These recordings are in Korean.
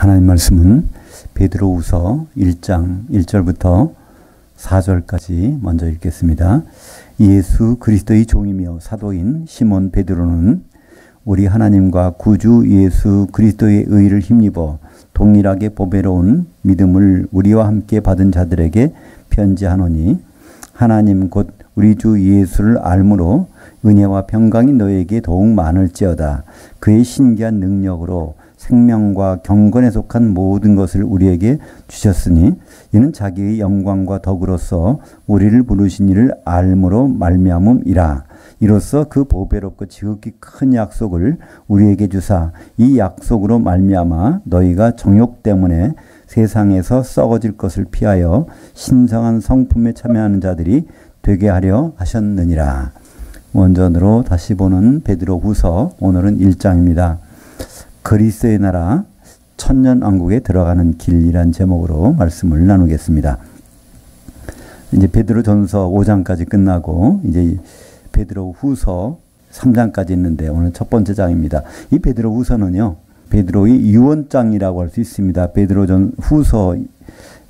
하나님 말씀은 베드로후서 1장 1절부터 4절까지 먼저 읽겠습니다. 예수 그리스도의 종이며 사도인 시몬 베드로는 우리 하나님과 구주 예수 그리스도의 의를 힘입어 동일하게 보배로운 믿음을 우리와 함께 받은 자들에게 편지하노니 하나님 곧 우리 주 예수를 알므로 은혜와 평강이 너에게 더욱 많을지어다. 그의 신기한 능력으로 생명과 경건에 속한 모든 것을 우리에게 주셨으니 이는 자기의 영광과 덕으로서 우리를 부르신 이를 알므로 말미암음이라. 이로써 그 보배롭고 지극히 큰 약속을 우리에게 주사 이 약속으로 말미암아 너희가 정욕 때문에 세상에서 썩어질 것을 피하여 신성한 성품에 참여하는 자들이 되게 하려 하셨느니라. 원전으로 다시 보는 베드로후서, 오늘은 1장입니다. 그리스도의 나라 천년왕국에 들어가는 길이란 제목으로 말씀을 나누겠습니다. 이제 베드로전서 5장까지 끝나고 이제 베드로후서 3장까지 있는데 오늘 첫 번째 장입니다. 이 베드로후서는요, 베드로의 유언장이라고 할 수 있습니다. 베드로전후서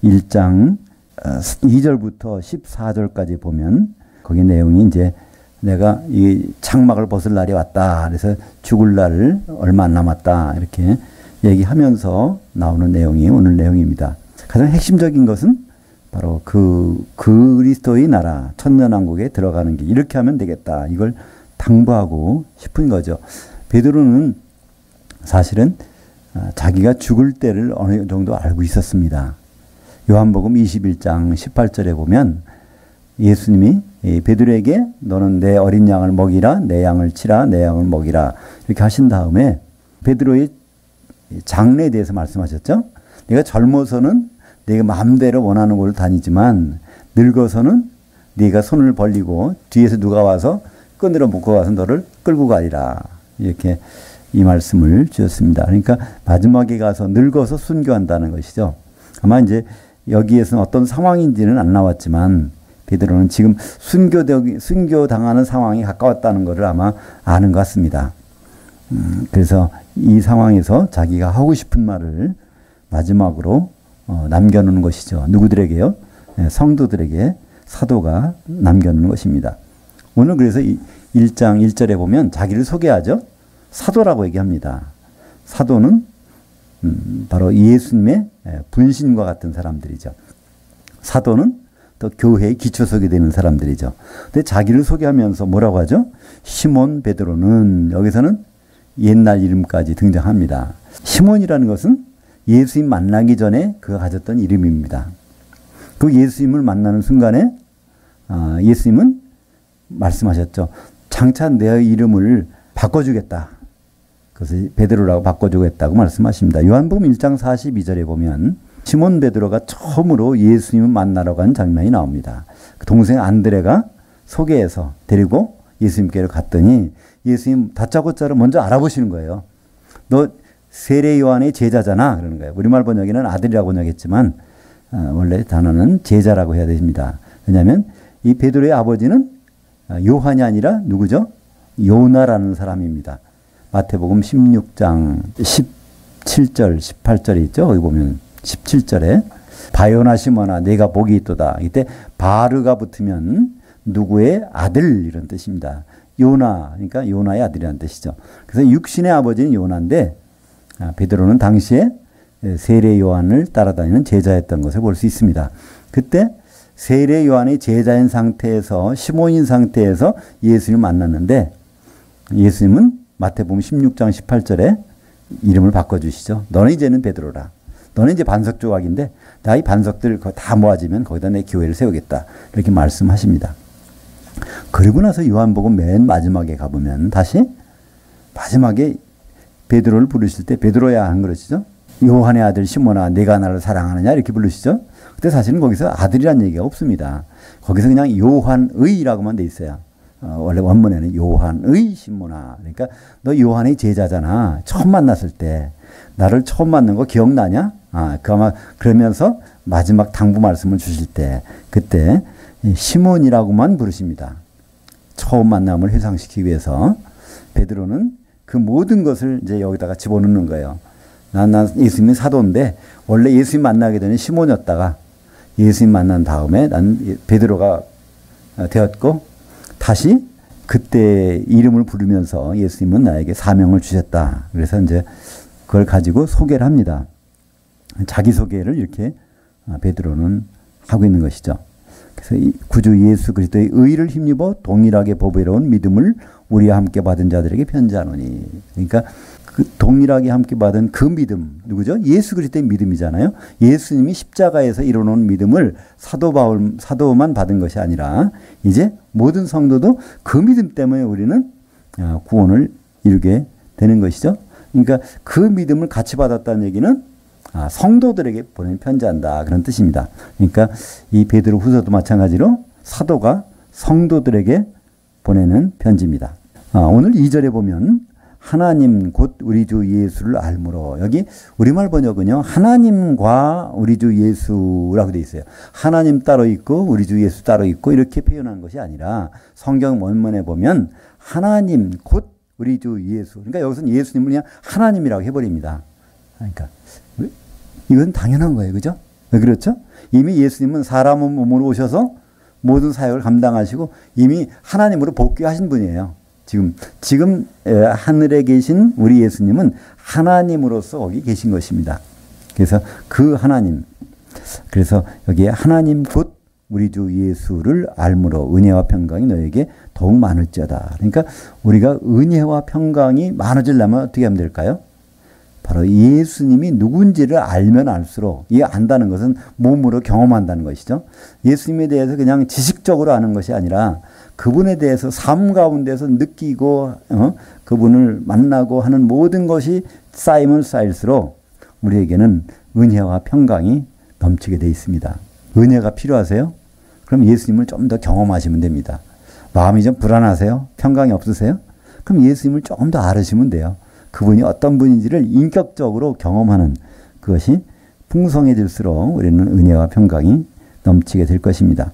1장 2절부터 14절까지 보면 거기 내용이 이제 내가 이 장막을 벗을 날이 왔다. 그래서 죽을 날 얼마 안 남았다. 이렇게 얘기하면서 나오는 내용이 오늘 내용입니다. 가장 핵심적인 것은 바로 그 그리스도의 나라 천년왕국에 들어가는 길, 이렇게 하면 되겠다. 이걸 당부하고 싶은 거죠. 베드로는 사실은 자기가 죽을 때를 어느 정도 알고 있었습니다. 요한복음 21장 18절에 보면 예수님이 베드로에게 너는 내 어린 양을 먹이라, 내 양을 치라, 내 양을 먹이라 이렇게 하신 다음에 베드로의 장래에 대해서 말씀하셨죠. 네가 젊어서는 네가 마음대로 원하는 곳을 다니지만 늙어서는 네가 손을 벌리고 뒤에서 누가 와서 끈으로 묶어가서 너를 끌고 가리라. 이렇게 이 말씀을 주셨습니다. 그러니까 마지막에 가서 늙어서 순교한다는 것이죠. 아마 이제 여기에서는 어떤 상황인지는 안 나왔지만 베드로는 지금 순교당하는 상황이 가까웠다는 것을 아마 아는 것 같습니다. 그래서 이 상황에서 자기가 하고 싶은 말을 마지막으로 남겨놓는 것이죠. 누구들에게요? 성도들에게 사도가 남겨놓는 것입니다. 오늘 그래서 1장 1절에 보면 자기를 소개하죠. 사도라고 얘기합니다. 사도는 바로 예수님의 분신과 같은 사람들이죠. 사도는 또 교회의 기초석이 되는 사람들이죠. 근데 자기를 소개하면서 뭐라고 하죠? 시몬 베드로는, 여기서는 옛날 이름까지 등장합니다. 시몬이라는 것은 예수님 만나기 전에 그가 가졌던 이름입니다. 그 예수님을 만나는 순간에 예수님은 말씀하셨죠. 장차 내 이름을 바꿔주겠다. 그것을 베드로라고 바꿔주겠다고 말씀하십니다. 요한복음 1장 42절에 보면 시몬 베드로가 처음으로 예수님을 만나러 간 장면이 나옵니다. 그 동생 안드레가 소개해서 데리고 예수님께로 갔더니 예수님 다짜고짜로 먼저 알아보시는 거예요. 너 세례 요한의 제자잖아. 그러는 거예요. 우리말 번역에는 아들이라고 번역했지만 원래 단어는 제자라고 해야 됩니다. 왜냐하면 이 베드로의 아버지는 요한이 아니라 누구죠? 요나라는 사람입니다. 마태복음 16장 17절 18절에 있죠. 거기 보면 17절에 바요나 시몬아 내가 복이 있도다. 이때 바르가 붙으면 누구의 아들 이런 뜻입니다. 요나, 그러니까 요나의 아들이라는 뜻이죠. 그래서 육신의 아버지는 요나인데 베드로는 당시에 세례 요한을 따라다니는 제자였던 것을 볼 수 있습니다. 그때 세례 요한의 제자인 상태에서 시몬인 상태에서 예수님을 만났는데 예수님은 마태복음 16장 18절에 이름을 바꿔주시죠. 너는 이제는 베드로라. 너는 이제 반석 조각인데 나 이 반석들 다 모아지면 거기다 내 교회를 세우겠다. 이렇게 말씀하십니다. 그리고 나서 요한복음 맨 마지막에 가보면 다시 마지막에 베드로를 부르실 때 베드로야 하는 그러시죠. 요한의 아들 시몬아 내가 나를 사랑하느냐 이렇게 부르시죠. 근데 사실은 거기서 아들이란 얘기가 없습니다. 거기서 그냥 요한의라고만 돼 있어요. 원래 원문에는 요한의 시몬아. 그러니까 너 요한의 제자잖아. 처음 만났을 때 나를 처음 만난 거 기억나냐? 그 아마 그러면서 마지막 당부 말씀을 주실 때 그때 시몬이라고만 부르십니다. 처음 만남을 회상시키기 위해서 베드로는 그 모든 것을 이제 여기다가 집어넣는 거예요. 난 예수님이 사도인데 원래 예수님 만나기 전에 시몬이었다가 예수님 만난 다음에 난 베드로가 되었고 다시 그때 이름을 부르면서 예수님은 나에게 사명을 주셨다. 그래서 이제 그걸 가지고 소개를 합니다. 자기소개를 이렇게 베드로는 하고 있는 것이죠. 그래서 구주 예수 그리스도의 의를 힘입어 동일하게 보배로운 믿음을 우리와 함께 받은 자들에게 편지하노니. 그러니까 그 동일하게 함께 받은 그 믿음 누구죠? 예수 그리스도의 믿음이잖아요. 예수님이 십자가에서 이뤄놓은 믿음을 사도만 받은 것이 아니라 이제 모든 성도도 그 믿음 때문에 우리는 구원을 이루게 되는 것이죠. 그러니까 그 믿음을 같이 받았다는 얘기는 성도들에게 보낸 편지한다 그런 뜻입니다. 그러니까 이 베드로 후서도 마찬가지로 사도가 성도들에게 보내는 편지입니다. 오늘 2절에 보면 하나님 곧 우리 주 예수를 알므로, 여기 우리말 번역은요 하나님과 우리 주 예수라고 되어 있어요. 하나님 따로 있고 우리 주 예수 따로 있고 이렇게 표현한 것이 아니라 성경 원문에 보면 하나님 곧 우리 주 예수, 그러니까 여기서는 예수님을 그냥 하나님이라고 해버립니다. 그러니까 이건 당연한 거예요. 그죠? 왜 그렇죠? 이미 예수님은 사람 몸으로 오셔서 모든 사역을 감당하시고 이미 하나님으로 복귀하신 분이에요. 지금 하늘에 계신 우리 예수님은 하나님으로서 거기 계신 것입니다. 그래서 그 하나님, 그래서 여기에 하나님 곧 우리 주 예수를 알므로 은혜와 평강이 너에게 더욱 많을지어다. 그러니까 우리가 은혜와 평강이 많아지려면 어떻게 하면 될까요? 바로 예수님이 누군지를 알면 알수록, 이 안다는 것은 몸으로 경험한다는 것이죠. 예수님에 대해서 그냥 지식적으로 아는 것이 아니라 그분에 대해서 삶 가운데서 느끼고 그분을 만나고 하는 모든 것이 쌓이면 쌓일수록 우리에게는 은혜와 평강이 넘치게 되어 있습니다. 은혜가 필요하세요? 그럼 예수님을 좀 더 경험하시면 됩니다. 마음이 좀 불안하세요? 평강이 없으세요? 그럼 예수님을 좀 더 알으시면 돼요. 그분이 어떤 분인지를 인격적으로 경험하는 그것이 풍성해질수록 우리는 은혜와 평강이 넘치게 될 것입니다.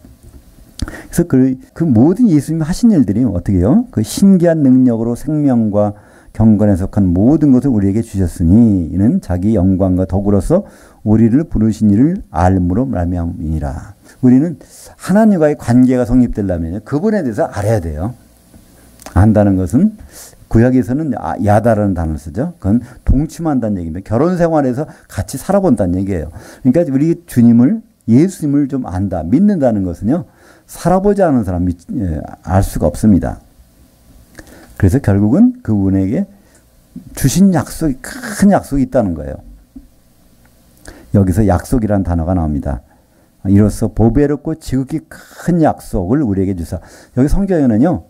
그래서 그 모든 예수님이 하신 일들이 어떻게 해요? 그 신기한 능력으로 생명과 경건에 속한 모든 것을 우리에게 주셨으니 이는 자기 영광과 덕으로서 우리를 부르신 이를 알므로 말미암이니라. 우리는 하나님과의 관계가 성립되려면 그분에 대해서 알아야 돼요. 안다는 것은 구약에서는 야다라는 단어를 쓰죠. 그건 동침한다는 얘기입니다. 결혼 생활에서 같이 살아본다는 얘기예요. 그러니까 우리 주님을, 예수님을 좀 안다, 믿는다는 것은요, 살아보지 않은 사람이 알 수가 없습니다. 그래서 결국은 그분에게 주신 약속이, 큰 약속이 있다는 거예요. 여기서 약속이라는 단어가 나옵니다. 이로써 보배롭고 지극히 큰 약속을 우리에게 주사. 여기 성경에는요,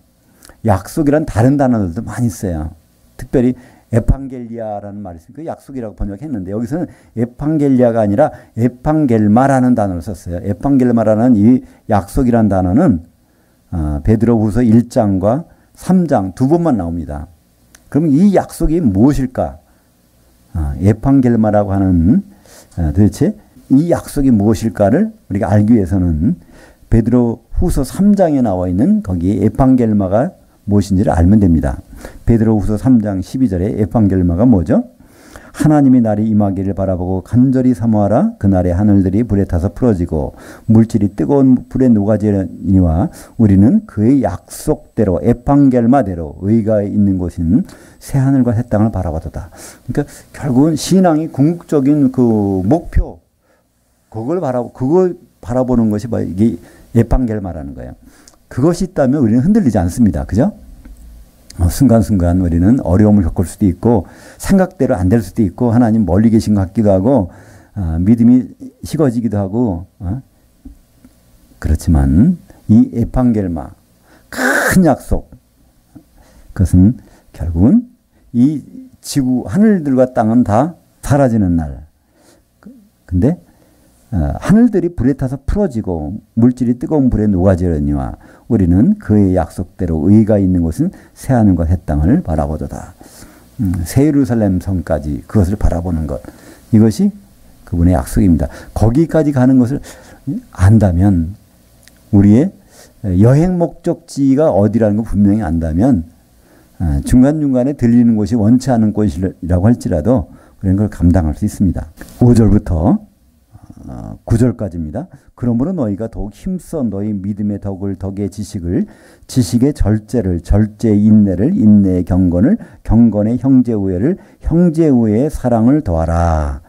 약속이란 다른 단어들도 많이 있어요. 특별히 에판겔리아라는 말이 있습니다. 그 약속이라고 번역했는데 여기서는 에판겔리아가 아니라 에판겔마라는 단어를 썼어요. 에판겔마라는 이 약속이라는 단어는 베드로후서 1장과 3장 두 번만 나옵니다. 그럼 이 약속이 무엇일까? 에판겔마라고 하는 도대체 이 약속이 무엇일까를 우리가 알기 위해서는 베드로후서 3장에 나와 있는 거기 에판겔마가 무엇인지를 알면 됩니다. 베드로후서 3장 12절에 에판겔마가 뭐죠? 하나님이 날이 임하기를 바라보고 간절히 사모하라. 그날에 하늘들이 불에 타서 풀어지고 물질이 뜨거운 불에 녹아지니와 우리는 그의 약속대로 에판겔마대로 의가 있는 곳인 새 하늘과 새 땅을 바라보도다. 그러니까 결국은 신앙이 궁극적인 그 목표, 그걸 바라보는 것이 이게 에판겔마라는 거예요. 그것이 있다면 우리는 흔들리지 않습니다. 그죠? 순간순간 우리는 어려움을 겪을 수도 있고 생각대로 안 될 수도 있고 하나님 멀리 계신 것 같기도 하고 믿음이 식어지기도 하고 그렇지만 이 에판겔마, 큰 약속, 그것은 결국은 이 지구 하늘들과 땅은 다 사라지는 날. 근데 하늘들이 불에 타서 풀어지고 물질이 뜨거운 불에 녹아지려니와 우리는 그의 약속대로 의가 있는 곳은 새 하늘과 새 땅을 바라보도다. 새 예루살렘 성까지 그것을 바라보는 것, 이것이 그분의 약속입니다. 거기까지 가는 것을 안다면, 우리의 여행 목적지가 어디라는 걸 분명히 안다면 중간중간에 들리는 곳이 원치 않은 곳이라고 할지라도 그런 걸 감당할 수 있습니다. 5절부터 9절까지입니다. 그러므로 너희가 더욱 힘써 너희 믿음의 덕을 덕의 지식을 지식의 절제를 절제의 인내를 인내의 경건을 경건의 형제우애를 형제우애의 사랑을 더하라.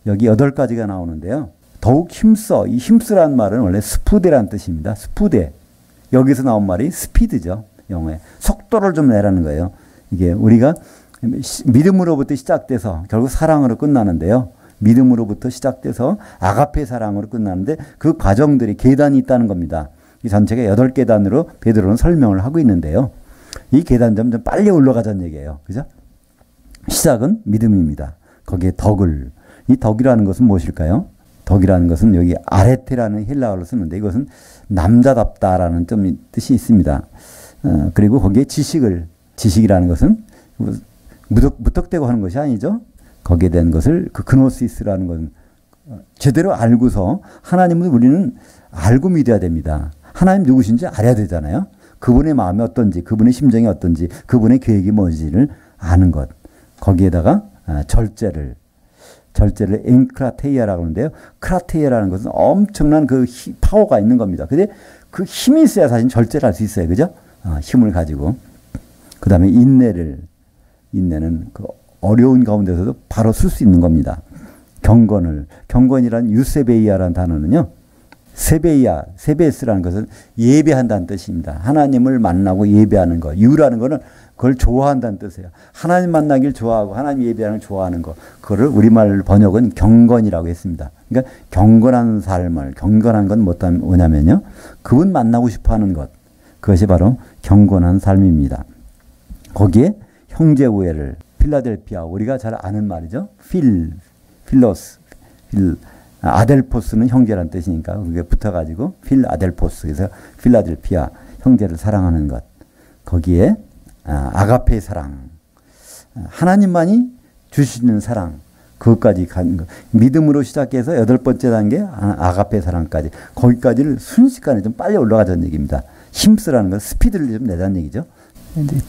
여기 8가지가 나오는데요. 더욱 힘써. 이 힘쓰라는 말은 원래 스푸데라는 뜻입니다. 스푸데. 여기서 나온 말이 스피드죠. 영어에. 속도를 좀 내라는 거예요. 이게 우리가 믿음으로부터 시작돼서 결국 사랑으로 끝나는데요. 믿음으로부터 시작돼서 아가페 사랑으로 끝나는데 그 과정들이 계단이 있다는 겁니다. 이 전체가 8계단으로 베드로는 설명을 하고 있는데요. 이 계단 점점 빨리 올라가자는 얘기예요. 그죠? 시작은 믿음입니다. 거기에 덕을. 이 덕이라는 것은 무엇일까요? 덕이라는 것은 여기 아레테라는 헬라어로 쓰는데 이것은 남자답다라는 좀 뜻이 있습니다. 그리고 거기에 지식이라는 것은 무턱대고 하는 것이 아니죠. 거기에 대한 것을 그 그노시스라는 것은 제대로 알고서 하나님을 우리는 알고 믿어야 됩니다. 하나님 누구신지 알아야 되잖아요. 그분의 마음이 어떤지, 그분의 심정이 어떤지, 그분의 계획이 뭔지를 아는 것. 거기에다가 절제를 엔크라테이아라고 하는데요. 크라테이아라는 것은 엄청난 그 파워가 있는 겁니다. 근데 그 힘이 있어야 사실 절제를 할 수 있어요. 그죠? 힘을 가지고. 그 다음에 인내는 그 어려운 가운데서도 바로 쓸 수 있는 겁니다. 경건이란 유세베이아라는 단어는요. 세베스라는 것은 예배한다는 뜻입니다. 하나님을 만나고 예배하는 것. 유라는 것은 그걸 좋아한다는 뜻이에요. 하나님 만나길 좋아하고 하나님 예배하는 걸 좋아하는 것. 그거를 우리말 번역은 경건이라고 했습니다. 그러니까 경건한 삶을, 경건한 건 뭐냐면요. 그분 만나고 싶어 하는 것. 그것이 바로 경건한 삶입니다. 거기에 형제우애를 필라델피아 우리가 잘 아는 말이죠. 아델포스는 형제란 뜻이니까 그게 붙어가지고 필아델포스 그래서 필라델피아 형제를 사랑하는 것. 거기에 아가페 사랑 하나님만이 주시는 사랑 그것까지 가는 것. 믿음으로 시작해서 8번째 단계 아가페 사랑까지 거기까지를 순식간에 좀 빨리 올라가자는 얘기입니다. 힘쓰라는 건 스피드를 좀 내자는 얘기죠.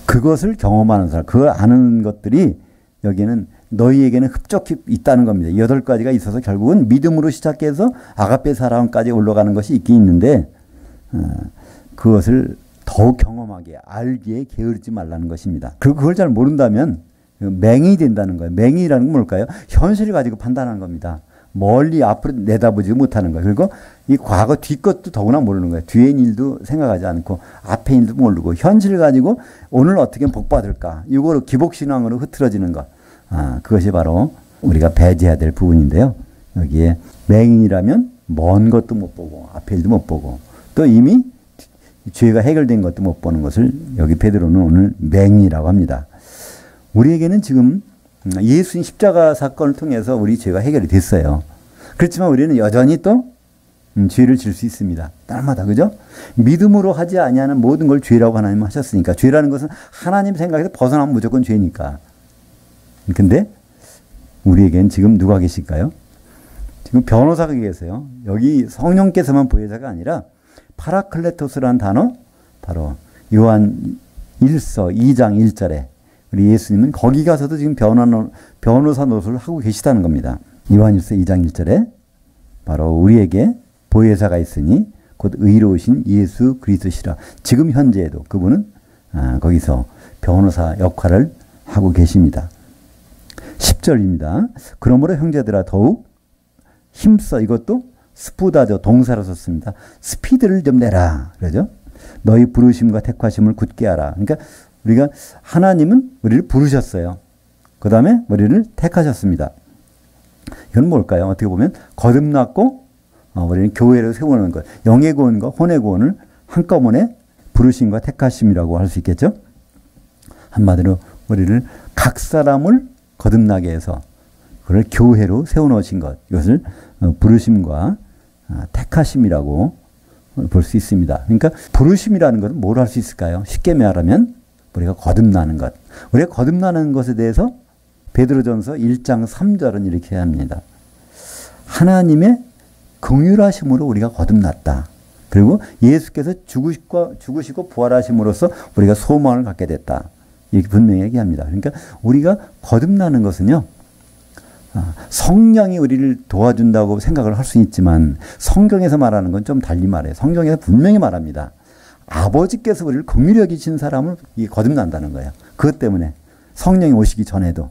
그것을 경험하는 사람, 그걸 아는 것들이 여기는 너희에게는 흡족히 있다는 겁니다. 8가지가 있어서 결국은 믿음으로 시작해서 아가페 사랑까지 올라가는 것이 있긴 있는데 그것을 더욱 경험하게 알기에 게으르지 말라는 것입니다. 그리고 그걸 잘 모른다면 맹인이 된다는 거예요. 맹인이라는 건 뭘까요? 현실을 가지고 판단하는 겁니다. 멀리 앞으로 내다보지 못하는 거예요. 그리고 이 과거 뒤것도 더구나 모르는 거예요. 뒤에 일도 생각하지 않고 앞에 일도 모르고 현실을 가지고 오늘 어떻게 복받을까 이거로 기복신앙으로 흐트러지는 것. 그것이 바로 우리가 배제해야 될 부분인데요. 여기에 맹인이라면 먼 것도 못 보고 앞에 일도 못 보고 또 이미 죄가 해결된 것도 못 보는 것을 여기 베드로는 오늘 맹인이라고 합니다. 우리에게는 지금 예수님 십자가 사건을 통해서 우리 죄가 해결이 됐어요. 그렇지만 우리는 여전히 또 죄를 질 수 있습니다. 날마다 그죠? 믿음으로 하지 아니하는 모든 걸 죄라고 하나님 하셨으니까 죄라는 것은 하나님 생각에서 벗어나면 무조건 죄니까. 근데 우리에겐 지금 누가 계실까요? 지금 변호사가 계세요. 여기 성령께서만 보혜사가 아니라 파라클레토스라는 단어 바로 요한 1서 2장 1절에 우리 예수님은 거기 가서도 지금 변호사 노릇을 하고 계시다는 겁니다. 요한일서 2장 1절에 바로 우리에게 보혜사가 있으니 곧 의로우신 예수 그리스도시라. 지금 현재에도 그분은 거기서 변호사 역할을 하고 계십니다. 10절입니다. 그러므로 형제들아 더욱 힘써 이것도 스푸다죠. 동사로 썼습니다. 스피드를 좀 내라. 그러죠? 너희 부르심과 택하심을 굳게 하라. 그러니까 우리가 하나님은 우리를 부르셨어요. 그 다음에 우리를 택하셨습니다. 이건 뭘까요? 어떻게 보면 거듭났고 우리는 교회를 세우는 것. 영의 구원과 혼의 구원을 한꺼번에 부르심과 택하심이라고 할 수 있겠죠. 한마디로 우리를 각 사람을 거듭나게 해서 그걸 교회로 세워놓으신 것. 이것을 부르심과 택하심이라고 볼 수 있습니다. 그러니까 부르심이라는 것은 뭘 할 수 있을까요? 쉽게 말하면 우리가 거듭나는 것. 우리가 거듭나는 것에 대해서 베드로전서 1장 3절은 이렇게 합니다. 하나님의 긍휼하심으로 우리가 거듭났다. 그리고 예수께서 죽으시고 부활하심으로써 우리가 소망을 갖게 됐다. 이렇게 분명히 얘기합니다. 그러니까 우리가 거듭나는 것은요. 성령이 우리를 도와준다고 생각을 할 수 있지만 성경에서 말하는 건 좀 달리 말해요. 성경에서 분명히 말합니다. 아버지께서 우리를 긍휼히 여기신 사람을 거듭난다는 거예요. 그것 때문에 성령이 오시기 전에도.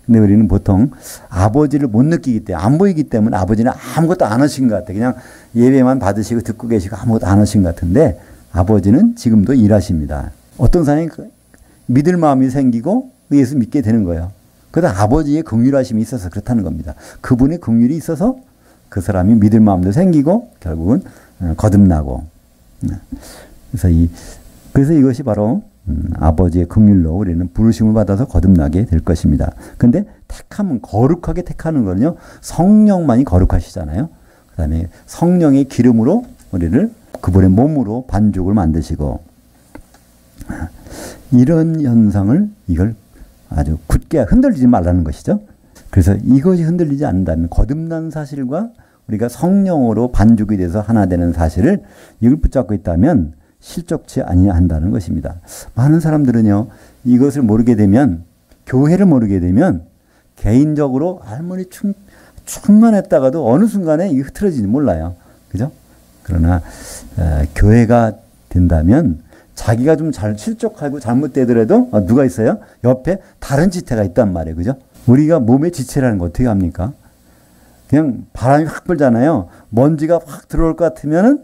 근데 우리는 보통 아버지를 못 느끼기 때문에, 안 보이기 때문에 아버지는 아무것도 안 하신 것 같아요. 그냥 예배만 받으시고 듣고 계시고 아무것도 안 하신 것 같은데 아버지는 지금도 일하십니다. 어떤 사람이 믿을 마음이 생기고 예수 믿게 되는 거예요. 그러다 아버지의 긍휼하심이 있어서 그렇다는 겁니다. 그분의 긍휼이 있어서 그 사람이 믿을 마음도 생기고 결국은 거듭나고. 그래서 이것이 바로 아버지의 긍휼로 우리는 부르심을 받아서 거듭나게 될 것입니다. 근데 택함은 거룩하게 택하는 거는요. 성령만이 거룩하시잖아요. 그 다음에 성령의 기름으로 우리를 그분의 몸으로 반죽을 만드시고 이런 현상을 이걸 아주 굳게 흔들리지 말라는 것이죠. 그래서 이것이 흔들리지 않는다면 거듭난 사실과 우리가 성령으로 반죽이 돼서 하나 되는 사실을 이걸 붙잡고 있다면 실족치 아니한다는 것입니다. 많은 사람들은요. 이것을 모르게 되면 교회를 모르게 되면 개인적으로 할머니 충만했다가도 어느 순간에 이게 흐트러지지 몰라요. 그죠? 그러나 교회가 된다면 자기가 좀 잘 실족하고 잘못되더라도 누가 있어요? 옆에 다른 지체가 있단 말이에요. 그죠? 우리가 몸의 지체라는 거 어떻게 합니까? 그냥 바람이 확 불잖아요. 먼지가 확 들어올 것 같으면은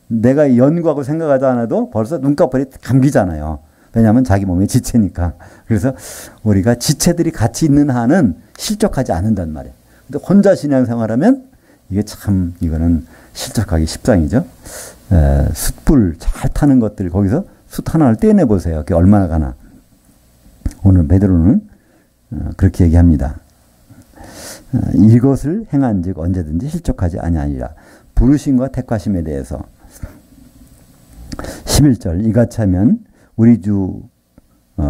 내가 연구하고 생각하지 않아도 벌써 눈꺼풀이 감기잖아요. 왜냐하면 자기 몸의 지체니까. 그래서 우리가 지체들이 같이 있는 한은 실족하지 않는단 말이에요. 근데 혼자 신앙생활하면 이게 참 이거는 실족하기 십상이죠. 숯불 잘 타는 것들 거기서 숯 하나를 떼내 보세요. 그게 얼마나 가나. 오늘 베드로는 그렇게 얘기합니다. 이것을 행한즉 언제든지 실족하지 아니하리라. 부르심과 택하심에 대해서 11절 이같이 하면 우리 주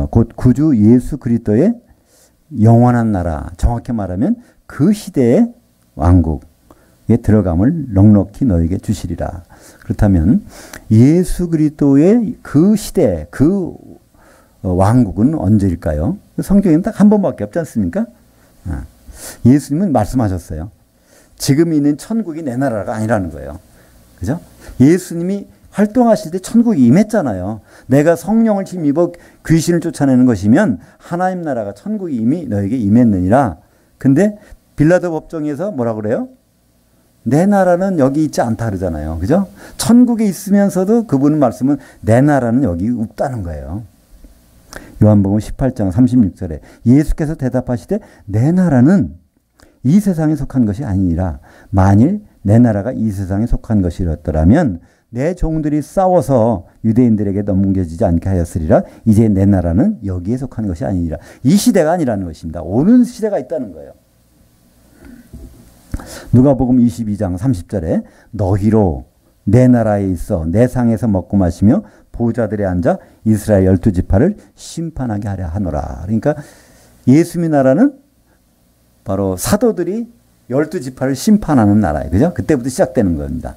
곧 구주 예수 그리스도의 영원한 나라, 정확히 말하면 그 시대의 왕국에 들어감을 넉넉히 너에게 주시리라. 그렇다면 예수 그리스도의 그 시대, 그 왕국은 언제일까요? 성경에는 딱 한 번밖에 없지 않습니까? 예수님은 말씀하셨어요. 지금 있는 천국이 내 나라가 아니라는 거예요. 그죠? 예수님이 활동하실 때 천국이 임했잖아요. 내가 성령을 힘입어 귀신을 쫓아내는 것이면 하나님 나라가 천국이 이미 너에게 임했느니라. 근데 빌라도 법정에서 뭐라 그래요? 내 나라는 여기 있지 않다 그러잖아요. 그죠? 천국에 있으면서도 그분 말씀은 내 나라는 여기 없다는 거예요. 요한복음 18장 36절에 예수께서 대답하시되 내 나라는 이 세상에 속한 것이 아니니라. 만일 내 나라가 이 세상에 속한 것이었더라면 내 종들이 싸워서 유대인들에게 넘겨지지 않게 하였으리라. 이제 내 나라는 여기에 속한 것이 아니니라. 이 시대가 아니라는 것입니다. 오는 시대가 있다는 거예요. 누가복음 22장 30절에 너희로 내 나라에 있어 내 상에서 먹고 마시며 보좌들에 앉아 이스라엘 12지파를 심판하게 하려 하노라. 그러니까 예수님의 나라는 바로 사도들이 12지파를 심판하는 나라예요. 그죠? 그때부터 시작되는 겁니다.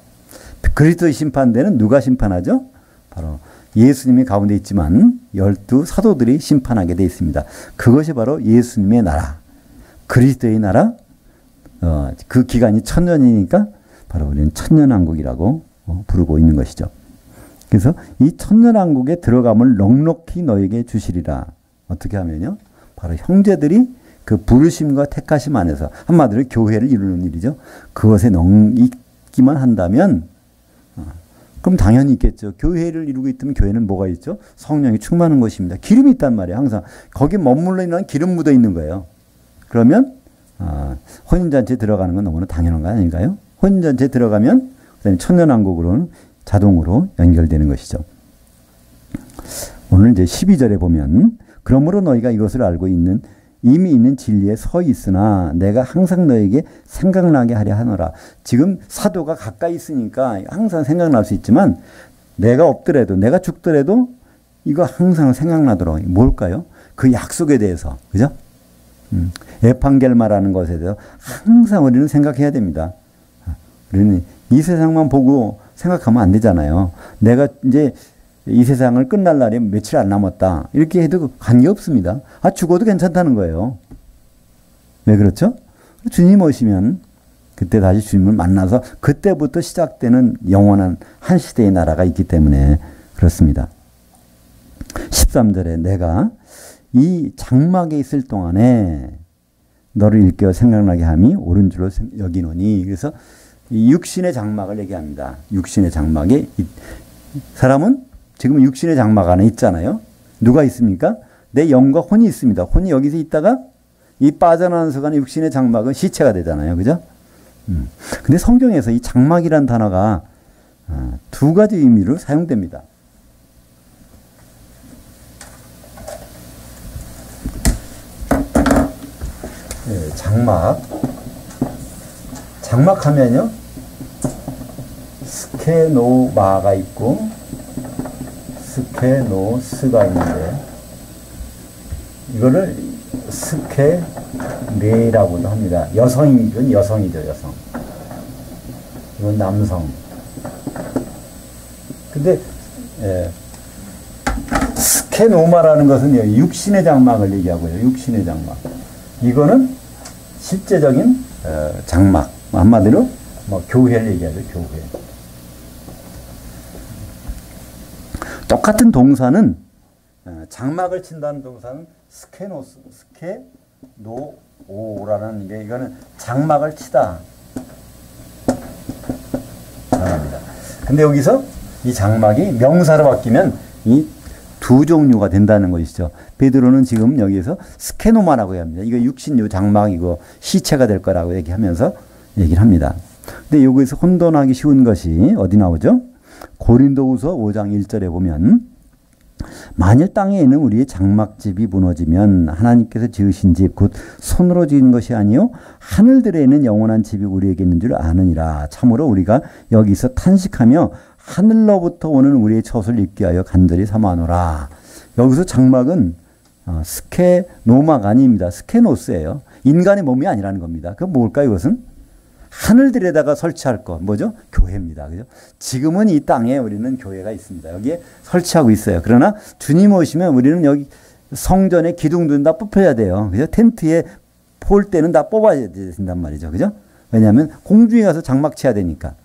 그리스도의 심판대는 누가 심판하죠? 바로 예수님이 가운데 있지만 12 사도들이 심판하게 되어 있습니다. 그것이 바로 예수님의 나라, 그리스도의 나라, 그 기간이 1000년이니까 바로 우리는 천년왕국이라고 부르고 있는 것이죠. 그래서 이 천년왕국에 들어감을 넉넉히 너에게 주시리라. 어떻게 하면요? 바로 형제들이 그 부르심과 택하심 안에서 한마디로 교회를 이루는 일이죠. 그것에 있기만 한다면 그럼 당연히 있겠죠. 교회를 이루고 있다면 교회는 뭐가 있죠? 성령이 충만한 것입니다. 기름이 있단 말이에요. 항상 거기 머물러 있는 기름 묻어 있는 거예요. 그러면 혼인잔치에 들어가는 건 너무나 당연한 거 아닌가요? 혼인잔치에 들어가면 그다음에 천년왕국으로는 자동으로 연결되는 것이죠. 오늘 이제 12절에 보면 그러므로 너희가 이것을 알고 이미 있는 진리에 서 있으나 내가 항상 너에게 생각나게 하려 하노라. 지금 사도가 가까이 있으니까 항상 생각날 수 있지만 내가 없더라도 내가 죽더라도 이거 항상 생각나도록. 뭘까요? 그 약속에 대해서. 그죠? 에판겔마라는 것에 대해서 항상 우리는 생각해야 됩니다. 우리는 이 세상만 보고 생각하면 안 되잖아요. 내가 이제 이 세상을 끝날 날이 며칠 안 남았다. 이렇게 해도 관계없습니다. 죽어도 괜찮다는 거예요. 왜 그렇죠? 주님 오시면 그때 다시 주님을 만나서 그때부터 시작되는 영원한 한 시대의 나라가 있기 때문에 그렇습니다. 13절에 내가 이 장막에 있을 동안에 너를 일깨워 생각나게 함이 옳은 줄로 여기노니. 그래서 이 육신의 장막을 얘기합니다. 육신의 장막에 사람은 지금 육신의 장막 안에 있잖아요. 누가 있습니까? 내 영과 혼이 있습니다. 혼이 여기서 있다가 이 빠져나오는 순간에 육신의 장막은 시체가 되잖아요. 그죠? 근데 성경에서 이 장막이란 단어가 두 가지 의미로 사용됩니다. 네, 장막. 장막하면요, 스케노마가 있고 스케노스가 있는데 이거를 스케네라고도 합니다. 여성이건 여성이죠, 여성. 이건 남성. 근데 스케노마라는 것은 육신의 장막을 얘기하고요. 육신의 장막. 이거는 실제적인 장막. 한마디로 뭐 교회를 얘기하죠. 교회. 똑같은 동사는 장막을 친다는 동사는 스케노라는 게 이거는 장막을 치다. 합니다. 근데 여기서 이 장막이 명사로 바뀌면 이 두 종류가 된다는 것이죠. 베드로는 지금 여기에서 스케노마라고 합니다. 이거 육신요 장막 이거 시체가 될 거라고 얘기하면서 얘기를 합니다. 근데 여기서 혼돈하기 쉬운 것이 어디 나오죠? 고린도후서 5장 1절에 보면 만일 땅에 있는 우리의 장막집이 무너지면 하나님께서 지으신 집 곧 손으로 지은 것이 아니요 하늘들에 있는 영원한 집이 우리에게 있는 줄 아느니라. 참으로 우리가 여기서 탄식하며 하늘로부터 오는 우리의 젖을 입게 하여 간절히 삼아노라. 여기서 장막은 스케노마가 아닙니다. 스케노스예요. 인간의 몸이 아니라는 겁니다. 그럼 뭘까요? 이것은 하늘들에다가 설치할 것 뭐죠? 교회입니다. 그죠? 지금은 이 땅에 우리는 교회가 있습니다. 여기에 설치하고 있어요. 그러나 주님 오시면 우리는 여기 성전에 기둥들은 다 뽑혀야 돼요. 그죠? 텐트에 폴 때는 다 뽑아야 된단 말이죠. 그죠? 왜냐하면 공중에 가서 장막 쳐야 되니까.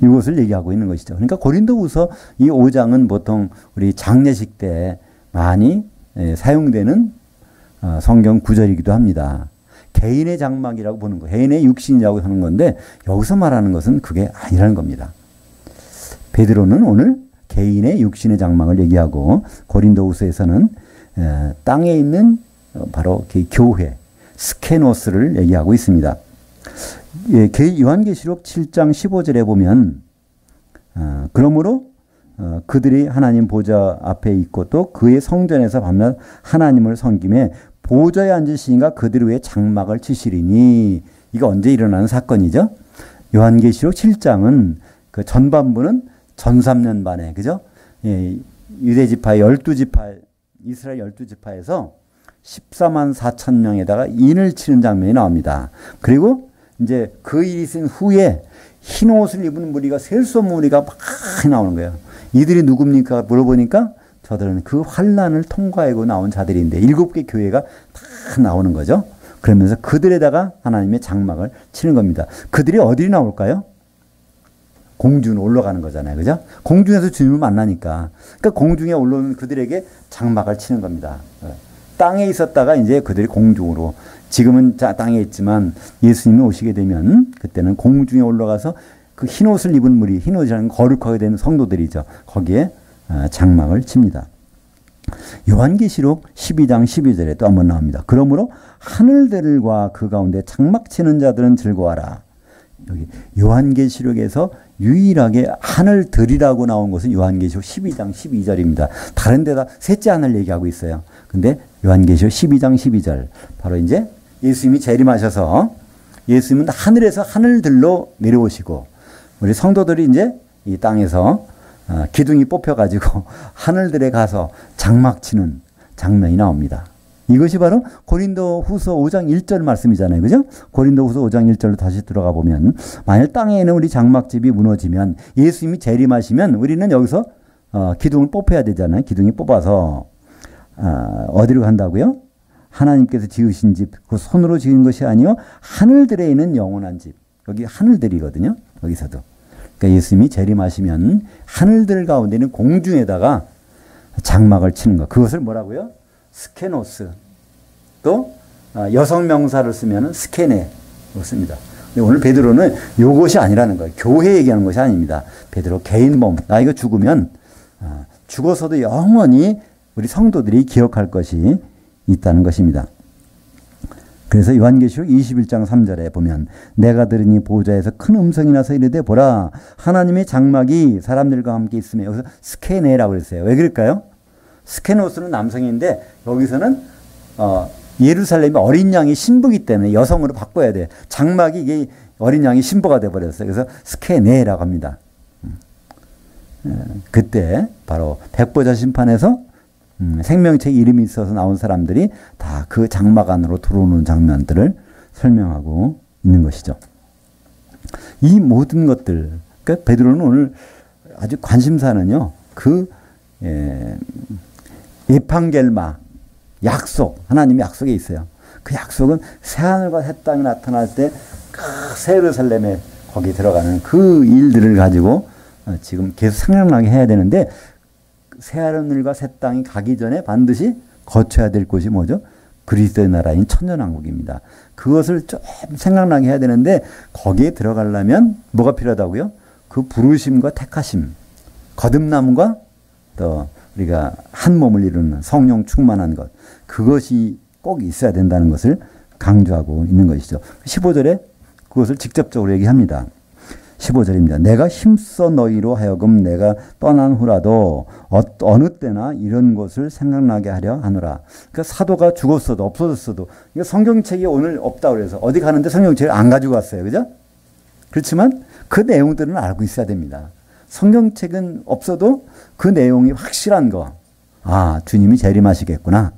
이것을 얘기하고 있는 것이죠. 그러니까 고린도후서 이 5장은 보통 우리 장례식 때 많이 사용되는 성경 구절이기도 합니다. 개인의 장막이라고 보는 거, 개인의 육신이라고 하는 건데 여기서 말하는 것은 그게 아니라는 겁니다. 베드로는 오늘 개인의 육신의 장막을 얘기하고 고린도후서에서는 땅에 있는 바로 교회, 스케노스를 얘기하고 있습니다. 요한계시록 7장 15절에 보면 그러므로 그들이 하나님 보좌 앞에 있고 또 그의 성전에서 밤낮 하나님을 섬김에 보좌에 앉으시니가 그들 위에 장막을 치시리니. 이거 언제 일어나는 사건이죠? 요한계시록 7장은 그 전반부는 전삼년 만에, 그죠? 유대지파 12지파, 이스라엘 12지파에서 14만 4천 명에다가 인을 치는 장면이 나옵니다. 그리고 이제 그 일이 있은 후에 흰 옷을 입은 무리가 셀 수 없는 무리가 막 나오는 거예요. 이들이 누굽니까? 물어보니까 저들은 그 환란을 통과하고 나온 자들인데 7개 교회가 다 나오는 거죠. 그러면서 그들에다가 하나님의 장막을 치는 겁니다. 그들이 어디로 나올까요? 공중으로 올라가는 거잖아요. 그죠? 공중에서 주님을 만나니까. 그러니까 공중에 올라오는 그들에게 장막을 치는 겁니다. 땅에 있었다가 이제 그들이 공중으로, 지금은 땅에 있지만 예수님이 오시게 되면 그때는 공중에 올라가서 그 흰 옷을 입은 무리, 흰 옷이라는 거룩하게 된 성도들이죠. 거기에 장막을 칩니다. 요한계시록 12장 12절에 또 한번 나옵니다. 그러므로 하늘들과 그 가운데 장막 치는 자들은 즐거워하라. 여기 요한계시록에서 유일하게 하늘들이라고 나온 것은 요한계시록 12장 12절입니다. 다른 데다 셋째 하늘 얘기하고 있어요. 근데 요한계시록 12장 12절 바로 이제 예수님이 재림하셔서 예수님은 하늘에서 하늘들로 내려오시고 우리 성도들이 이제 이 땅에서 기둥이 뽑혀가지고 하늘들에 가서 장막 치는 장면이 나옵니다. 이것이 바로 고린도후서 5장 1절 말씀이잖아요. 그죠? 고린도후서 5장 1절로 다시 들어가 보면 만일 땅에 있는 우리 장막집이 무너지면 예수님이 재림하시면 우리는 여기서 기둥을 뽑혀야 되잖아요. 기둥이 뽑아서 어디로 간다고요? 하나님께서 지으신 집, 그 손으로 지은 것이 아니요 하늘들에 있는 영원한 집. 여기 하늘들이거든요. 여기서도. 그러니까 예수님이 재림하시면 하늘들 가운데 있는 공중에다가 장막을 치는 것. 그것을 뭐라고요? 스케노스. 또 여성 명사를 쓰면 스케네. 그렇습니다. 오늘 베드로는 이것이 아니라는 거예요. 교회 얘기하는 것이 아닙니다. 베드로 개인 몸. 나 이거 죽으면 죽어서도 영원히 우리 성도들이 기억할 것이 있다는 것입니다. 그래서 요한계시록 21장 3절에 보면 내가 들으니 보좌에서 큰 음성이 나서 이르되 보라 하나님의 장막이 사람들과 함께 있으며 여기서 스케네라고 그랬어요. 왜 그럴까요? 스케노스는 남성인데 여기서는 예루살렘이 어린 양이 신부기 때문에 여성으로 바꿔야 돼. 장막이 이게 어린 양이 신부가 돼버렸어요. 그래서 스케네라고 합니다. 그때 바로 백보자 심판에서 생명체 이름이 있어서 나온 사람들이 다 그 장막 안으로 들어오는 장면들을 설명하고 있는 것이죠. 이 모든 것들, 그러니까 베드로는 오늘 아주 관심사는요, 그 에판겔마, 약속, 하나님의 약속에 있어요. 그 약속은 새하늘과 새 땅이 나타날 때 그 새 예루살렘에 거기 들어가는 그 일들을 가지고 지금 계속 생각나게 해야 되는데 새하늘과 새 땅이 가기 전에 반드시 거쳐야 될 곳이 뭐죠? 그리스도의 나라인 천년왕국입니다. 그것을 좀 생각나게 해야 되는데 거기에 들어가려면 뭐가 필요하다고요? 그 부르심과 택하심, 거듭남과 또 우리가 한 몸을 이루는 성령 충만한 것, 그것이 꼭 있어야 된다는 것을 강조하고 있는 것이죠. 15절에 그것을 직접적으로 얘기합니다. 15절입니다. 내가 힘써 너희로 하여금 내가 떠난 후라도 어느 때나 이런 것을 생각나게 하려 하노라. 그러니까 사도가 죽었어도 없어졌어도 이거 성경책이 오늘 없다고 그래서 어디 가는데 성경책을 안 가지고 왔어요. 그죠? 그렇지만 그 내용들은 알고 있어야 됩니다. 성경책은 없어도 그 내용이 확실한 거. 아, 주님이 재림하시겠구나.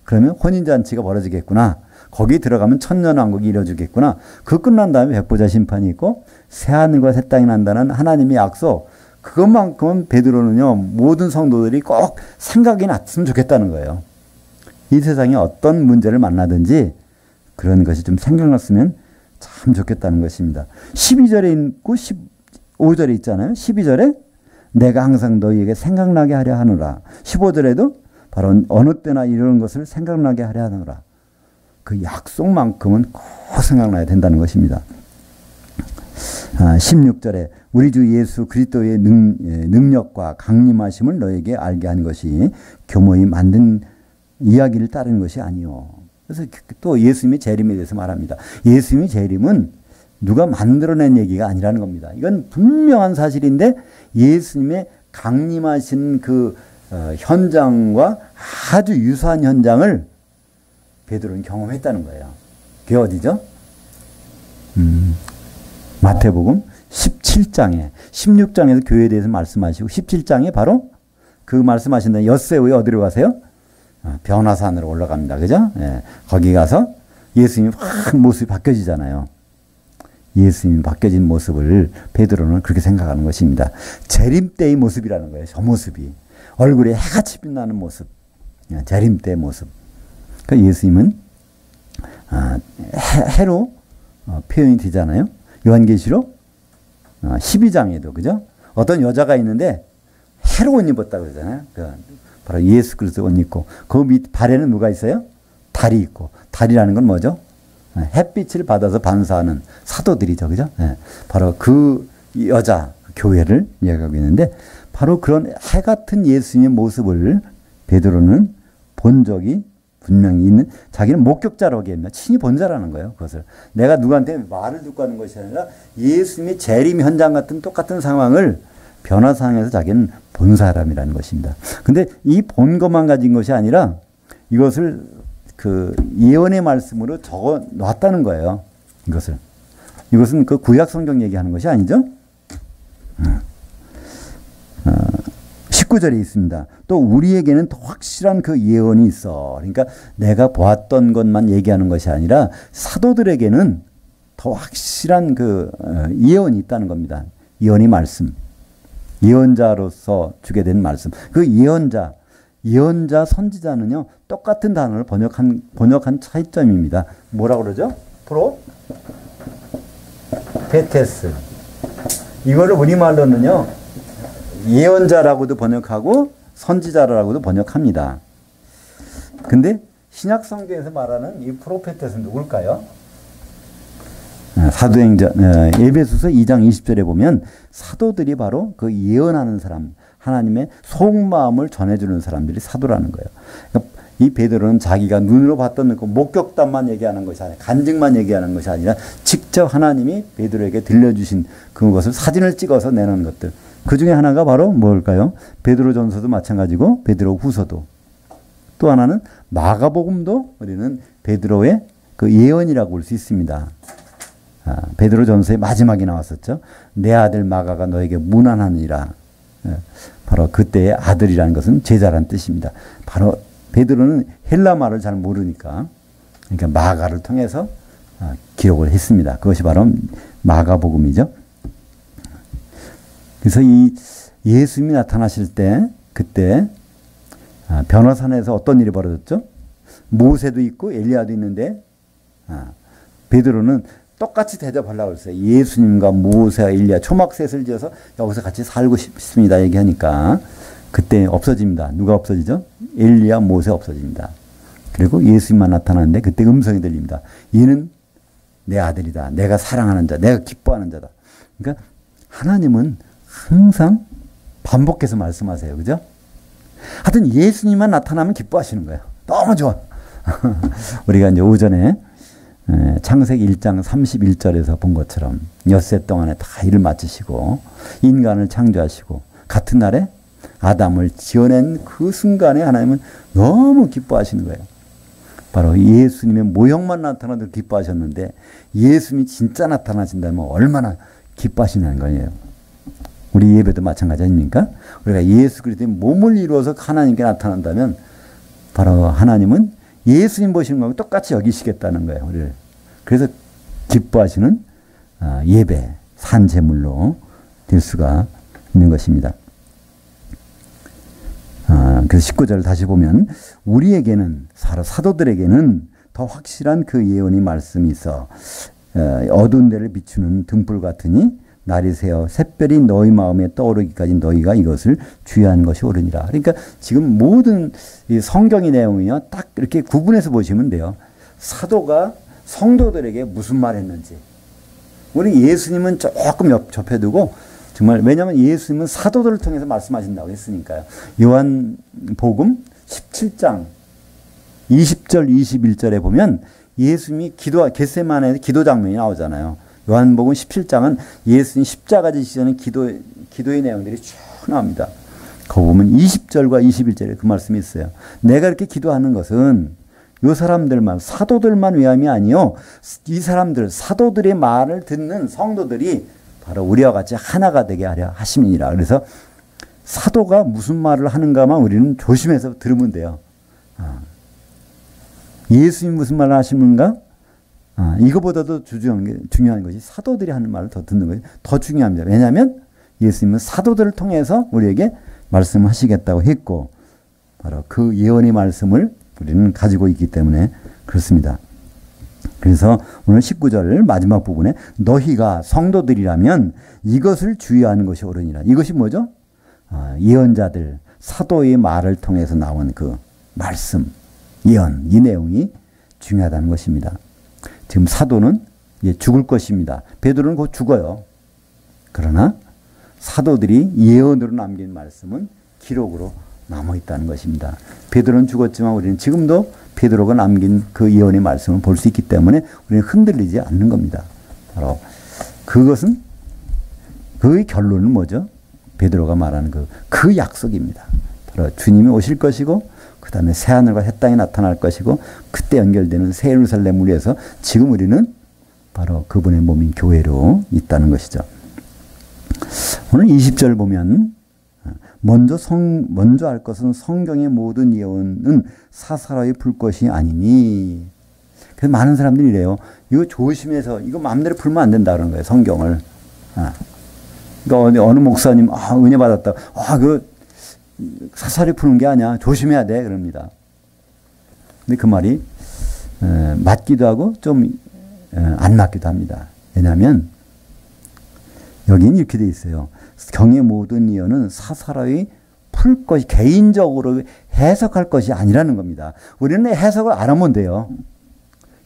그러면 혼인잔치가 벌어지겠구나. 거기 들어가면 천년왕국이 이루어지겠구나. 그 끝난 다음에 백보자 심판이 있고 새하늘과 새 땅이 난다는 하나님의 약속. 그것만큼은 베드로는요, 모든 성도들이 꼭 생각이 났으면 좋겠다는 거예요. 이 세상에 어떤 문제를 만나든지 그런 것이 좀 생각났으면 참 좋겠다는 것입니다. 12절에 있고 15절에 있잖아요. 12절에 내가 항상 너희에게 생각나게 하려 하노라. 15절에도 바로 어느 때나 이런 것을 생각나게 하려 하노라. 그 약속만큼은 꼭 생각나야 된다는 것입니다. 16절에 우리 주 예수 그리스도의 능력과 강림하심을 너에게 알게 한 것이 교모이 만든 이야기를 따르는 것이 아니요. 그래서 또 예수님의 재림에 대해서 말합니다. 예수님의 재림은 누가 만들어낸 얘기가 아니라는 겁니다. 이건 분명한 사실인데 예수님의 강림하신 그 현장과 아주 유사한 현장을 베드로는 경험했다는 거예요. 그게 어디죠? 마태복음 17장에 16장에서 교회에 대해서 말씀하시고 17장에 바로 그 말씀하신다는 엿새 후에 어디로 가세요? 변화산으로 올라갑니다. 그죠? 예. 거기 가서 예수님이 확 모습이 바뀌어지잖아요. 예수님이 바뀌어진 모습을 베드로는 그렇게 생각하는 것입니다. 재림 때의 모습이라는 거예요. 저 모습이. 얼굴에 해같이 빛나는 모습. 재림 때의 모습. 그러니까 예수님은 해로 표현이 되잖아요. 요한계시록 12장에도 그죠? 어떤 여자가 있는데 해로 옷 입었다고 그러잖아요. 바로 예수 그리스도 옷 입고 그 밑 발에는 누가 있어요? 달이 있고 달이라는 건 뭐죠? 햇빛을 받아서 반사하는 사도들이죠. 그죠? 바로 그 여자 교회를 이야기하고 있는데 바로 그런 해 같은 예수님의 모습을 베드로는 본 적이 분명히 있는, 자기는 목격자라고 얘기합니다. 친히 본 자라는 거예요. 그것을 내가 누구한테 말을 듣고 하는 것이 아니라 예수님의 재림 현장 같은 똑같은 상황을 변화상에서 자기는 본 사람이라는 것입니다. 근데 이 본 것만 가진 것이 아니라 이것을 그 예언의 말씀으로 적어 놨다는 거예요. 이것은 그 구약 성경 얘기하는 것이 아니죠. 19절에 있습니다. 또 우리에게는 더 확실한 그 예언이 있어. 그러니까 내가 보았던 것만 얘기하는 것이 아니라 사도들에게는 더 확실한 그 예언이 있다는 겁니다. 예언의 말씀. 예언자로서 주게 된 말씀. 그 예언자, 예언자, 선지자는요, 똑같은 단어를 번역한 차이점입니다. 뭐라 그러죠? 프로페테스. 이거를 우리말로는요, 예언자라고도 번역하고 선지자라고도 번역합니다. 근데 신약 성경에서 말하는 이 프로페테스는 누굴까요? 사도행전 에베소서 2장 20절에 보면 사도들이 바로 그 예언하는 사람, 하나님의 속마음을 전해주는 사람들이 사도라는 거예요. 그러니까 이 베드로는 자기가 눈으로 봤던 그 목격담만 얘기하는 것이 아니라, 간증만 얘기하는 것이 아니라 직접 하나님이 베드로에게 들려주신 그것을 사진을 찍어서 내놓은 것들, 그 중에 하나가 바로 뭘까요? 베드로전서도 마찬가지고 베드로 후서도, 또 하나는 마가복음도 우리는 베드로의 그 예언이라고 볼 수 있습니다. 베드로전서의 마지막에 나왔었죠. 내 아들 마가가 너에게 문안하니라. 바로 그때의 아들이라는 것은 제자란 뜻입니다. 바로 베드로는 헬라 말을 잘 모르니까, 그러니까 마가를 통해서 기록을 했습니다. 그것이 바로 마가복음이죠. 그래서 이 예수님이 나타나실 때, 그때 변화산에서 어떤 일이 벌어졌죠? 모세도 있고 엘리야도 있는데 베드로는 똑같이 대접하려고 했어요. 예수님과 모세와 엘리야 초막셋을 지어서 여기서 같이 살고 싶습니다 얘기하니까 그때 없어집니다. 누가 없어지죠? 엘리야, 모세 없어집니다. 그리고 예수님만 나타나는데 그때 음성이 들립니다. 이는 내 아들이다. 내가 사랑하는 자, 내가 기뻐하는 자다. 그러니까 하나님은 항상 반복해서 말씀하세요. 그죠? 하여튼 예수님만 나타나면 기뻐하시는 거예요. 너무 좋아. 우리가 이제 오전에 창세기 1장 31절에서 본 것처럼 엿새 동안에 다 일을 마치시고 인간을 창조하시고 같은 날에 아담을 지어낸 그 순간에 하나님은 너무 기뻐하시는 거예요. 바로 예수님의 모형만 나타나도 기뻐하셨는데 예수님이 진짜 나타나신다면 얼마나 기뻐하시는 거예요. 우리 예배도 마찬가지 아닙니까? 우리가 예수 그리스도의 몸을 이루어서 하나님께 나타난다면 바로 하나님은 예수님 보시는 거하고 똑같이 여기시겠다는 거예요. 우리를. 그래서 기뻐하시는 예배, 산제물로 될 수가 있는 것입니다. 그래서 19절을 다시 보면 우리에게는, 사도들에게는 더 확실한 그 예언의 말씀이 있어 어두운 데를 비추는 등불 같으니 날이 새어 샛별이 너희 마음에 떠오르기까지 너희가 이것을 주의하는 것이 옳으니라. 그러니까 지금 모든 이 성경의 내용이요, 딱 이렇게 구분해서 보시면 돼요. 사도가 성도들에게 무슨 말 했는지. 우리 예수님은 조금 접해두고, 정말, 왜냐하면 예수님은 사도들을 통해서 말씀하신다고 했으니까요. 요한복음 17장 20절 21절에 보면 예수님이 겟세마네에서 기도 장면이 나오잖아요. 요한복음 17장은 예수님 십자가 지시는 기도의 내용들이 쭉 나옵니다. 거기 보면 20절과 21절에 그 말씀이 있어요. 내가 이렇게 기도하는 것은 이 사람들만, 사도들만 위함이 아니요, 이 사람들, 사도들의 말을 듣는 성도들이 바로 우리와 같이 하나가 되게 하려 하심이니라. 그래서 사도가 무슨 말을 하는가만 우리는 조심해서 들으면 돼요. 예수님이 무슨 말을 하시는가? 이거보다도 중요한 것이 사도들이 하는 말을 더 듣는 것이 더 중요합니다. 왜냐하면 예수님은 사도들을 통해서 우리에게 말씀하시겠다고 했고, 바로 그 예언의 말씀을 우리는 가지고 있기 때문에 그렇습니다. 그래서 오늘 19절 마지막 부분에 너희가 성도들이라면 이것을 주의하는 것이 옳으니라. 이것이 뭐죠? 예언자들, 사도의 말을 통해서 나온 그 말씀, 예언, 이 내용이 중요하다는 것입니다. 지금 사도는 이제 죽을 것입니다. 베드로는 곧 죽어요. 그러나 사도들이 예언으로 남긴 말씀은 기록으로 남아있다는 것입니다. 베드로는 죽었지만 우리는 지금도 베드로가 남긴 그 예언의 말씀을 볼 수 있기 때문에 우리는 흔들리지 않는 겁니다. 바로 그것은, 그의 결론은 뭐죠? 베드로가 말하는 그 약속입니다. 바로 주님이 오실 것이고, 그 다음에 새하늘과 새 땅이 나타날 것이고, 그때 연결되는 새 예루살렘을 위해서 지금 우리는 바로 그분의 몸인 교회로 있다는 것이죠. 오늘 20절 보면 먼저 할 것은 성경의 모든 예언은 사사로이 풀 것이 아니니. 그래서 많은 사람들이 이래요. 이거 조심해서, 이거 마음대로 풀면 안 된다 그러는 거예요, 성경을. 그러니까 어느 목사님, 은혜 받았다. 사사리 푸는 게 아니야. 조심해야 돼. 그럽니다. 근데 그 말이 맞기도 하고 좀 안 맞기도 합니다. 왜냐하면 여기는 이렇게 돼 있어요. 경의 모든 예언은 사사로이 풀 것이 개인적으로 해석할 것이 아니라는 겁니다. 우리는 해석을 안 하면 돼요.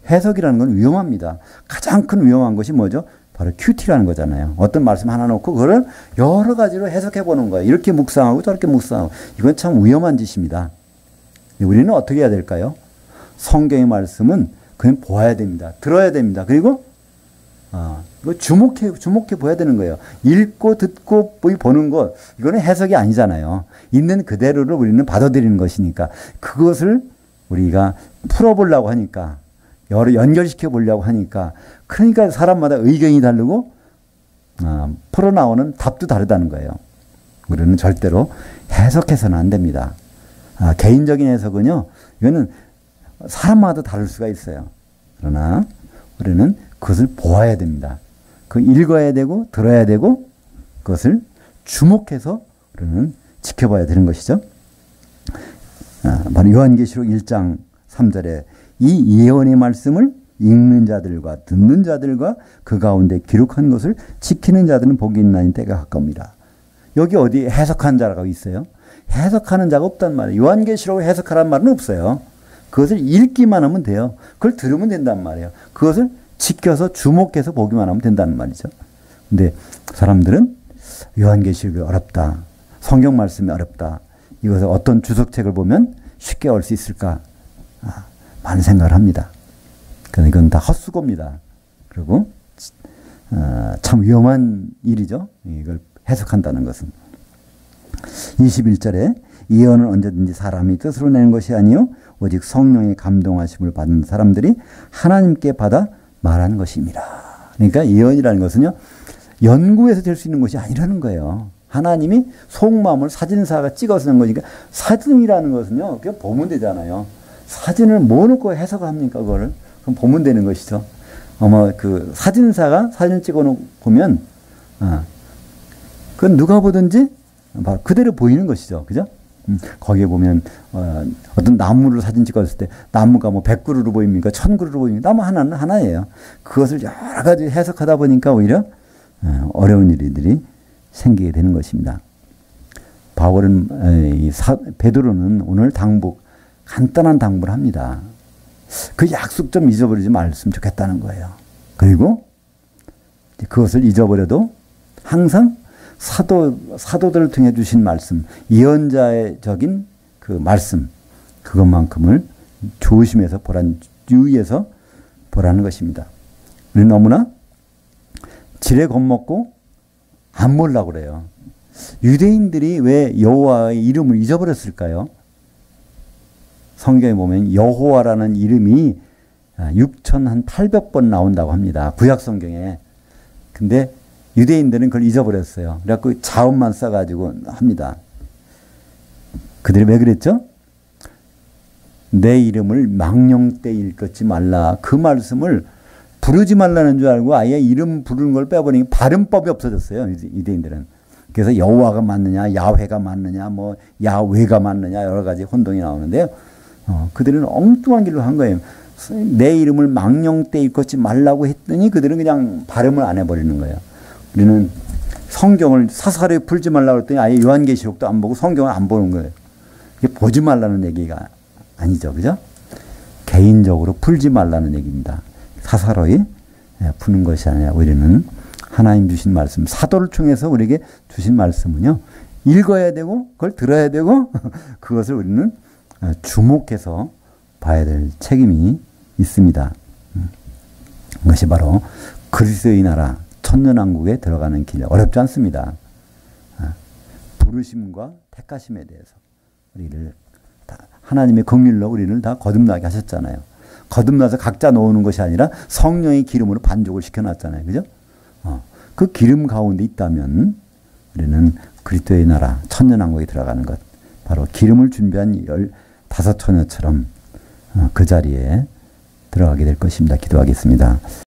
해석이라는 건 위험합니다. 가장 큰 위험한 것이 뭐죠? 바로 큐티라는 거잖아요. 어떤 말씀 하나 놓고 그거를 여러 가지로 해석해 보는 거예요. 이렇게 묵상하고 저렇게 묵상하고. 이건 참 위험한 짓입니다. 우리는 어떻게 해야 될까요? 성경의 말씀은 그냥 보아야 됩니다. 들어야 됩니다. 그리고 이거 주목해 보야 되는 거예요. 읽고 듣고 보는 것, 이거는 해석이 아니잖아요. 있는 그대로를 우리는 받아들이는 것이니까 그것을 우리가 풀어보려고 하니까, 여러 연결시켜 보려고 하니까, 그러니까 사람마다 의견이 다르고 풀어나오는 답도 다르다는 거예요. 우리는 절대로 해석해서는 안 됩니다. 개인적인 해석은요, 이거는 사람마다 다를 수가 있어요. 그러나 우리는 그것을 보아야 됩니다. 그 읽어야 되고 들어야 되고 그것을 주목해서 우리는 지켜봐야 되는 것이죠. 바로 요한계시록 1장 3절에 이 예언의 말씀을 읽는 자들과 듣는 자들과 그 가운데 기록한 것을 지키는 자들은 복이 있나니 때가 가까웁니다. 여기 어디 해석한 자라고 있어요? 해석하는 자가 없단 말이에요. 요한계시록을 해석하라는 말은 없어요. 그것을 읽기만 하면 돼요. 그걸 들으면 된단 말이에요. 그것을 지켜서 주목해서 보기만 하면 된다는 말이죠. 근데 사람들은 요한계시록이 어렵다. 성경 말씀이 어렵다. 이것을 어떤 주석책을 보면 쉽게 알 수 있을까? 많은 생각을 합니다. 그러나 이건 다 헛수고입니다. 그리고 참 위험한 일이죠. 이걸 해석한다는 것은. 21절에 예언은 언제든지 사람이 뜻으로 내는 것이 아니요 오직 성령의 감동하심을 받는 사람들이 하나님께 받아 말하는 것입니다. 그러니까 예언이라는 것은요, 연구해서 될 수 있는 것이 아니라는 거예요. 하나님이 속마음을 사진사가 찍어서 낸 거니까, 사진이라는 것은요, 그냥 보면 되잖아요. 사진을 뭐 놓고 해석을 합니까, 그거를? 그럼 보면 되는 것이죠. 아마 그 사진사가 사진을 찍어 놓고 보면, 그건 누가 보든지 바로 그대로 보이는 것이죠. 그죠? 거기에 보면 어떤 나무를 사진 찍었을 때 나무가 뭐 100그루로 보입니까? 1000그루로 보입니까? 나무 하나는 하나예요. 그것을 여러 가지 해석하다 보니까 오히려 어려운 일들이 생기게 되는 것입니다. 베드로는 오늘 간단한 당부를 합니다. 그 약속 좀 잊어버리지 말았으면 좋겠다는 거예요. 그리고 그것을 잊어버려도 항상 사도들을 통해 주신 말씀, 예언자적인 그 말씀, 그것만큼을 조심해서 유의해서 보라는 것입니다. 우리는 너무나 지레 겁먹고 안 보려고 그래요. 유대인들이 왜 여호와의 이름을 잊어버렸을까요? 성경에 보면 여호와라는 이름이 6,800번 나온다고 합니다. 구약 성경에. 근데 유대인들은 그걸 잊어버렸어요. 그래갖고 자음만 써가지고 합니다. 그들이 왜 그랬죠? 내 이름을 망령 때 읽지 말라. 그 말씀을 부르지 말라는 줄 알고 아예 이름 부르는 걸 빼버리니까 발음법이 없어졌어요. 유대인들은. 그래서 여호와가 맞느냐, 야훼가 맞느냐, 뭐 야훼가 맞느냐 여러 가지 혼동이 나오는데요. 그들은 엉뚱한 길로 한 거예요. 내 이름을 망령 때 읽지 말라고 했더니 그들은 그냥 발음을 안 해버리는 거예요. 우리는 성경을 사사로이 풀지 말라고 했더니 아예 요한계시록도 안 보고 성경을 안 보는 거예요. 이게 보지 말라는 얘기가 아니죠. 그죠? 개인적으로 풀지 말라는 얘기입니다. 사사로이 푸는 것이 아니라 우리는 하나님 주신 말씀, 사도를 통해서 우리에게 주신 말씀은요, 읽어야 되고 그걸 들어야 되고 그것을 우리는 주목해서 봐야 될 책임이 있습니다. 그것이 바로 그리스도의 나라 천년왕국에 들어가는 길. 어렵지 않습니다. 부르심과 택하심에 대해서 우리를 하나님의 긍휼로 우리를 다 거듭나게 하셨잖아요. 거듭나서 각자 놓는 것이 아니라 성령의 기름으로 반족을 시켜놨잖아요. 그죠? 그 기름 가운데 있다면 우리는 그리스도의 나라 천년왕국에 들어가는 것, 바로 기름을 준비한 15처녀처럼 그 자리에 들어가게 될 것입니다. 기도하겠습니다.